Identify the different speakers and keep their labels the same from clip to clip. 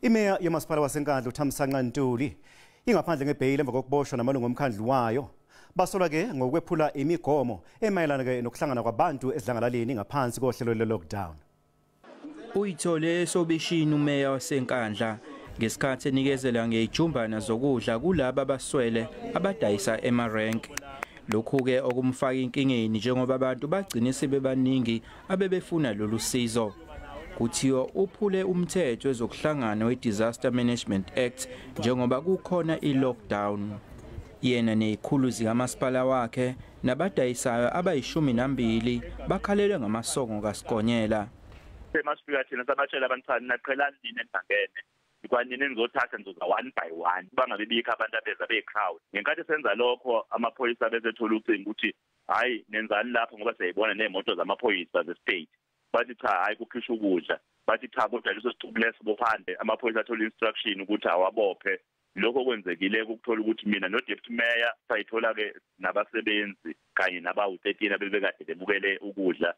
Speaker 1: Imeya yomasipala waseNkandla uThamsanqa Ntuli ingaphandle ngebheyili emva kokuboshwa namalungu omkhandlu wayo. Basolwa ke ngokwephula imigomo emayelana ke nokuhlangana kwabantu esidlangalaleni ngaphansi kohlelo le-lockdown.
Speaker 2: Uyithole esobishini umeya waseNkandla ngesikhathi enikezela ngejumbana zokudla kulabo abaswele abadayisa emarenk. Lokhu ke okumfaka inkingeni njengoba abantu bagcina sebebaningi abebefuna lolu sizo. Kuthiwa uphule umthetho wezokuhlangana we-Disaster Management Act njengoba kukhona i-lockdown. Yena nezikhulu zikamasipala wakhe nabadayisayo abayishumi 2 bakhalelwe ngamasongo kaSigonyela.
Speaker 3: Emasifika thina sabatshela abantsani naqhelani nini engangene ikwanini nizothatha nzoza 1 by 1 bangabe bikho abantu abeza be-crowd. Ngenkathi senza lokho amaphoyisa bezethola ucingo ukuthi hayi nenzani lapho ngoba siyayibona nemoto zamaphoyisa ze-state. Bathi cha hayi kukhishwa ukudla, bathi cha kodwa leso sicubulesi bophande amaphoyisa athola instruction ukuthi awabophe. Lokho kwenzekile ukuthola ukuthi mina no deputy mayor sayithola ke nabasebenzi kanye nabawu13 abebekade bebukele ukudla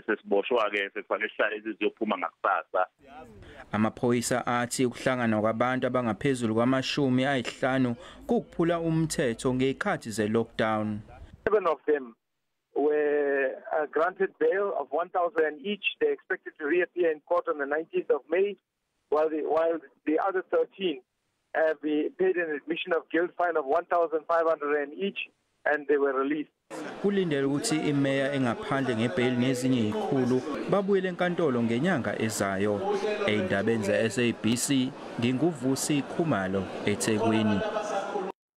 Speaker 3: sesiboshwa ke sekufake isihlalo ezizophuma ngakusasa.
Speaker 2: Amaphoyisa athi ukuhlangana kwabantu abangaphezulu kwama50 kukuphula umthetho ngezikhathi ze-lockdown.
Speaker 4: 7 of them were granted bail of 1,000 each. They expected to reappear in court on the 19th of May, while the other 13 have paid an admission of guilt fine of 1,500 each, and they were released.
Speaker 2: Kulindele ukuthi imeya engaphandle ngebheli nezinye izikhulu babuyele enkantolo ngenyanga ezayo. Ezindabeni ze SABC nginguvusi Khumalo eThekwini.